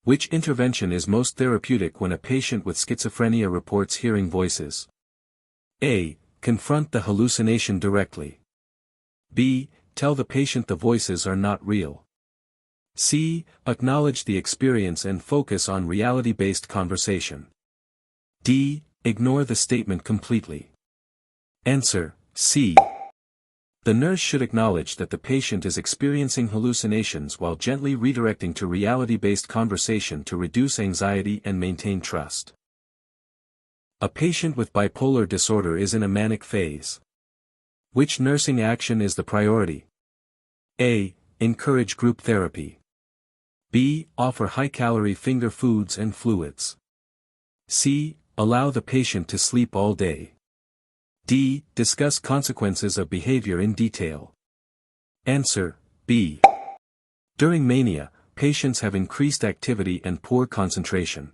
Which intervention is most therapeutic when a patient with schizophrenia reports hearing voices? A. Confront the hallucination directly. B. Tell the patient the voices are not real. C. Acknowledge the experience and focus on reality-based conversation. D. Ignore the statement completely. Answer: C. The nurse should acknowledge that the patient is experiencing hallucinations while gently redirecting to reality-based conversation to reduce anxiety and maintain trust. A patient with bipolar disorder is in a manic phase. Which nursing action is the priority? A. Encourage group therapy. B. Offer high-calorie finger foods and fluids. C. Allow the patient to sleep all day. D. Discuss consequences of behavior in detail. Answer: B. During mania, patients have increased activity and poor concentration.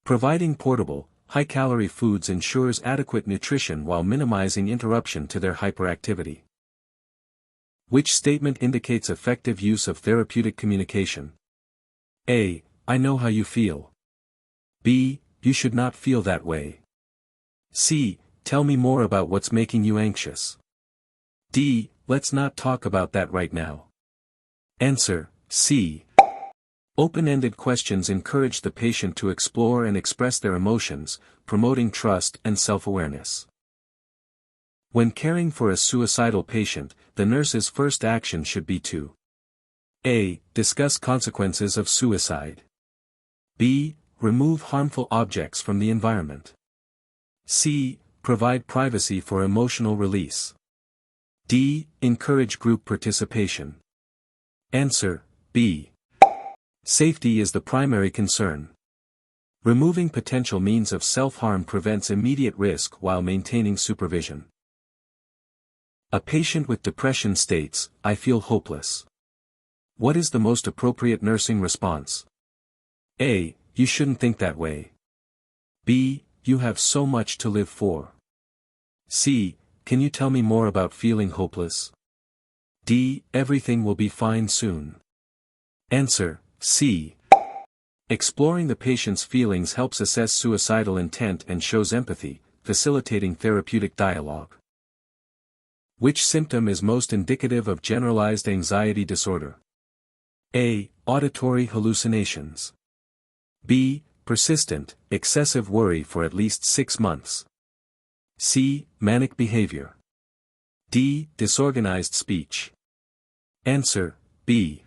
Providing portable, high-calorie foods ensures adequate nutrition while minimizing interruption to their hyperactivity. Which statement indicates effective use of therapeutic communication? A. I know how you feel. B. You should not feel that way. C. Tell me more about what's making you anxious. D. Let's not talk about that right now. Answer: C. Open-ended questions encourage the patient to explore and express their emotions, promoting trust and self-awareness. When caring for a suicidal patient, the nurse's first action should be to A. Discuss consequences of suicide. B. Remove harmful objects from the environment. C. Provide privacy for emotional release. D. Encourage group participation. Answer: B. Safety is the primary concern. Removing potential means of self-harm prevents immediate risk while maintaining supervision. A patient with depression states, "I feel hopeless." What is the most appropriate nursing response? A. You shouldn't think that way. B. You have so much to live for. C. Can you tell me more about feeling hopeless? D. Everything will be fine soon. Answer: C. Exploring the patient's feelings helps assess suicidal intent and shows empathy, facilitating therapeutic dialogue. Which symptom is most indicative of generalized anxiety disorder? A. Auditory hallucinations. B. Persistent, excessive worry for at least 6 months. C. Manic behavior. D. Disorganized speech. Answer: B.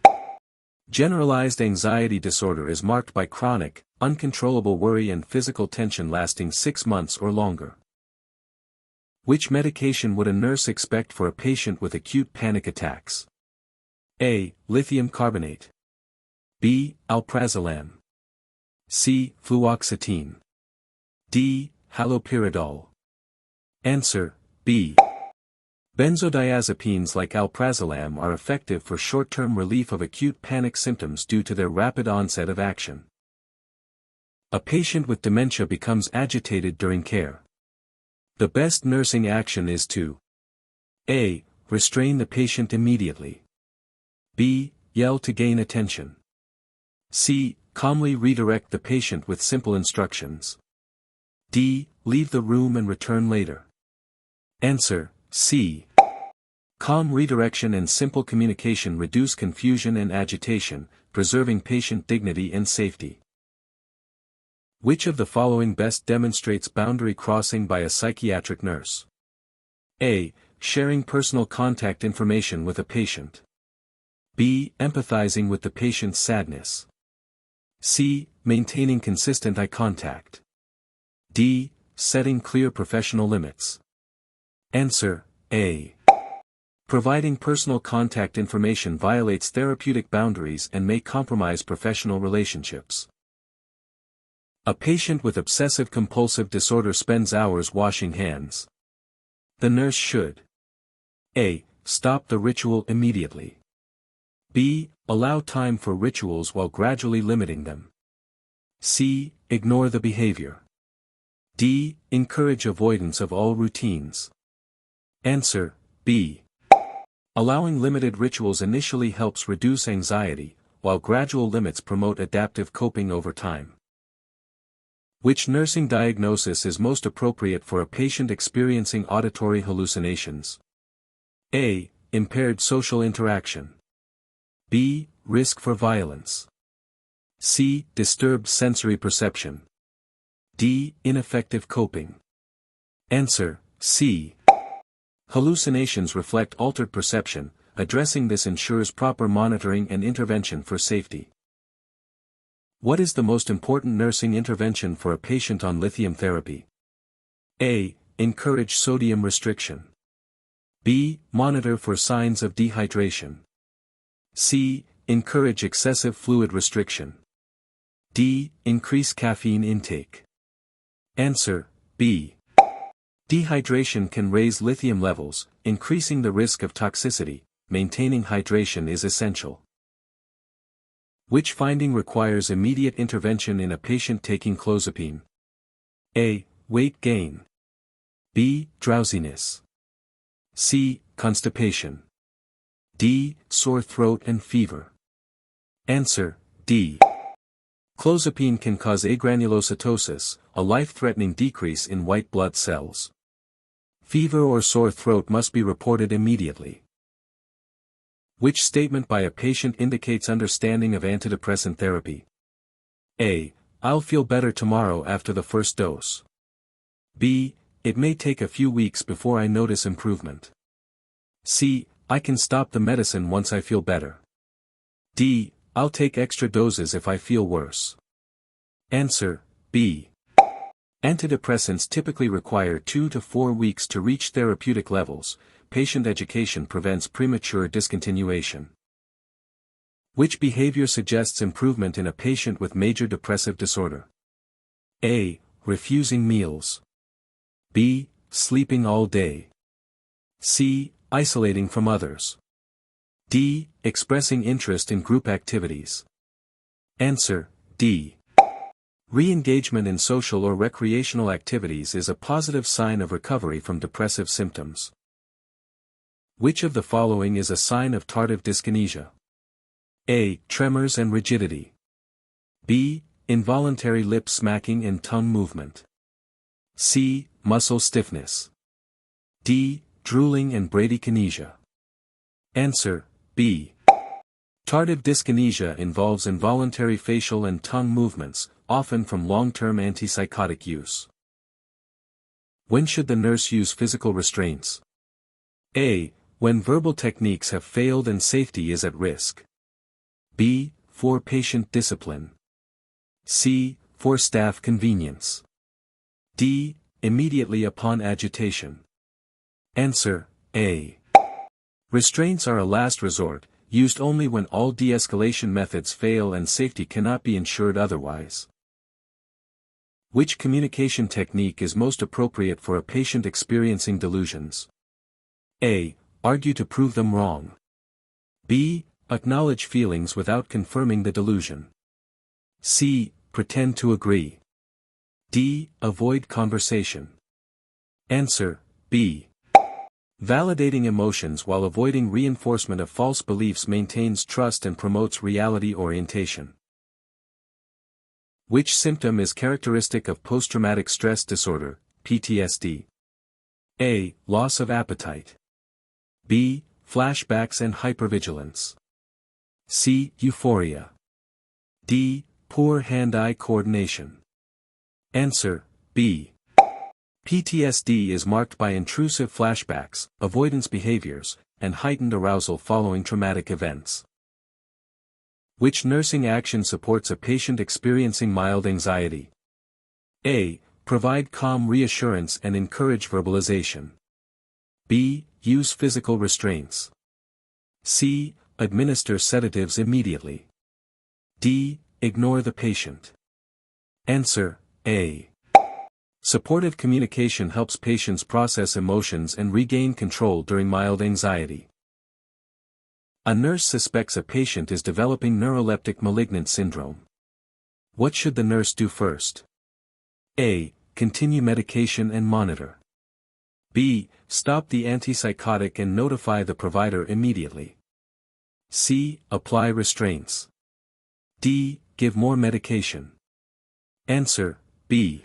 Generalized anxiety disorder is marked by chronic, uncontrollable worry and physical tension lasting 6 months or longer. Which medication would a nurse expect for a patient with acute panic attacks? A. Lithium carbonate. B. Alprazolam. C. Fluoxetine. D. Haloperidol. Answer: B. Benzodiazepines like alprazolam are effective for short-term relief of acute panic symptoms due to their rapid onset of action. A patient with dementia becomes agitated during care. The best nursing action is to A. Restrain the patient immediately. B. Yell to gain attention. C. Calmly redirect the patient with simple instructions. D. Leave the room and return later. Answer: C. Calm redirection and simple communication reduce confusion and agitation, preserving patient dignity and safety. Which of the following best demonstrates boundary crossing by a psychiatric nurse? A. Sharing personal contact information with a patient. B. Empathizing with the patient's sadness. C. Maintaining consistent eye contact. D. Setting clear professional limits. Answer: A. Providing personal contact information violates therapeutic boundaries and may compromise professional relationships. A patient with obsessive-compulsive disorder spends hours washing hands. The nurse should A. Stop the ritual immediately. B. Allow time for rituals while gradually limiting them. C. Ignore the behavior. D. Encourage avoidance of all routines. Answer: B. Allowing limited rituals initially helps reduce anxiety, while gradual limits promote adaptive coping over time. Which nursing diagnosis is most appropriate for a patient experiencing auditory hallucinations? A. Impaired social interaction. B. Risk for violence. C. Disturbed sensory perception. D. Ineffective coping. Answer: C. Hallucinations reflect altered perception. Addressing this ensures proper monitoring and intervention for safety. What is the most important nursing intervention for a patient on lithium therapy? A. Encourage sodium restriction. B. Monitor for signs of dehydration. C. Encourage excessive fluid restriction. D. Increase caffeine intake. Answer: B. Dehydration can raise lithium levels, increasing the risk of toxicity. Maintaining hydration is essential. Which finding requires immediate intervention in a patient taking clozapine? A. Weight gain. B. Drowsiness. C. Constipation. D. Sore throat and fever. Answer: D. Clozapine can cause agranulocytosis, a life-threatening decrease in white blood cells. Fever or sore throat must be reported immediately. Which statement by a patient indicates understanding of antidepressant therapy? A. I'll feel better tomorrow after the first dose. B. It may take a few weeks before I notice improvement. C. I can stop the medicine once I feel better. D. I'll take extra doses if I feel worse. Answer: B. Antidepressants typically require 2 to 4 weeks to reach therapeutic levels. Patient education prevents premature discontinuation. Which behavior suggests improvement in a patient with major depressive disorder? A. Refusing meals. B. Sleeping all day. C. Isolating from others. D. Expressing interest in group activities. Answer: D. Re-engagement in social or recreational activities is a positive sign of recovery from depressive symptoms. Which of the following is a sign of tardive dyskinesia? A. Tremors and rigidity. B. Involuntary lip smacking and tongue movement. C. Muscle stiffness. D. Drooling and bradykinesia. Answer: B. Tardive dyskinesia involves involuntary facial and tongue movements, often from long-term antipsychotic use. When should the nurse use physical restraints? A. When verbal techniques have failed and safety is at risk. B. For patient discipline. C. For staff convenience. D. Immediately upon agitation. Answer: A. Restraints are a last resort, used only when all de-escalation methods fail and safety cannot be ensured otherwise. Which communication technique is most appropriate for a patient experiencing delusions? A. Argue to prove them wrong. B. Acknowledge feelings without confirming the delusion. C. Pretend to agree. D. Avoid conversation. Answer: B. Validating emotions while avoiding reinforcement of false beliefs maintains trust and promotes reality orientation. Which symptom is characteristic of post-traumatic stress disorder, PTSD? A. Loss of appetite. B. Flashbacks and hypervigilance. C. Euphoria. D. Poor hand-eye coordination. Answer: B. PTSD is marked by intrusive flashbacks, avoidance behaviors, and heightened arousal following traumatic events. Which nursing action supports a patient experiencing mild anxiety? A. Provide calm reassurance and encourage verbalization. B. Use physical restraints. C. Administer sedatives immediately. D. Ignore the patient. Answer: A. Supportive communication helps patients process emotions and regain control during mild anxiety. A nurse suspects a patient is developing neuroleptic malignant syndrome. What should the nurse do first? A. Continue medication and monitor. B. Stop the antipsychotic and notify the provider immediately. C. Apply restraints. D. Give more medication. Answer, B.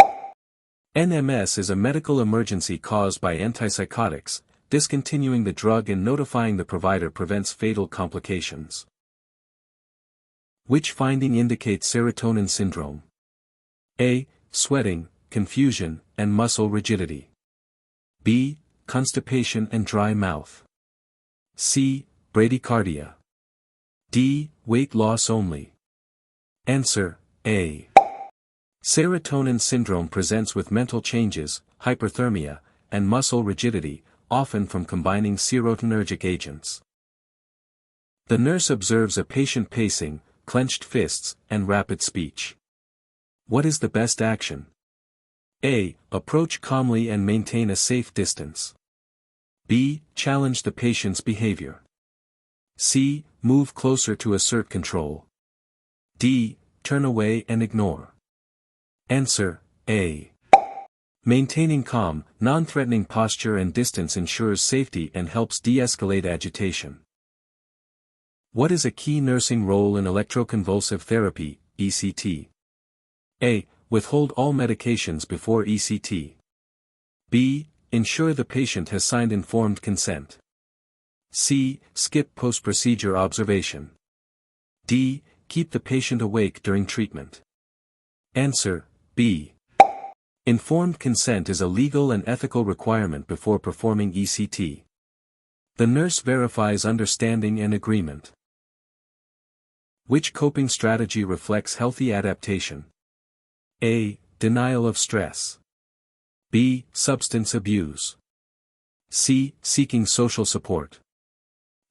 NMS is a medical emergency caused by antipsychotics. Discontinuing the drug and notifying the provider prevents fatal complications. Which finding indicates serotonin syndrome? A. Sweating, confusion, and muscle rigidity. B. Constipation and dry mouth. C. Bradycardia. D. Weight loss only. Answer, A. Serotonin syndrome presents with mental changes, hyperthermia, and muscle rigidity, often from combining serotonergic agents. The nurse observes a patient pacing, clenched fists, and rapid speech. What is the best action? A. Approach calmly and maintain a safe distance. B. Challenge the patient's behavior. C. Move closer to assert control. D. Turn away and ignore. Answer, A. Maintaining calm, non-threatening posture and distance ensures safety and helps de-escalate agitation. What is a key nursing role in electroconvulsive therapy, ECT? A. Withhold all medications before ECT. B. Ensure the patient has signed informed consent. C. Skip post-procedure observation. D. Keep the patient awake during treatment. Answer, B. Informed consent is a legal and ethical requirement before performing ECT. The nurse verifies understanding and agreement. Which coping strategy reflects healthy adaptation? A. Denial of stress. B. Substance abuse. C. Seeking social support.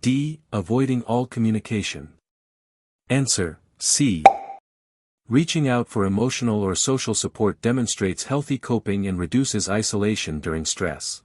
D. Avoiding all communication. Answer, C. Reaching out for emotional or social support demonstrates healthy coping and reduces isolation during stress.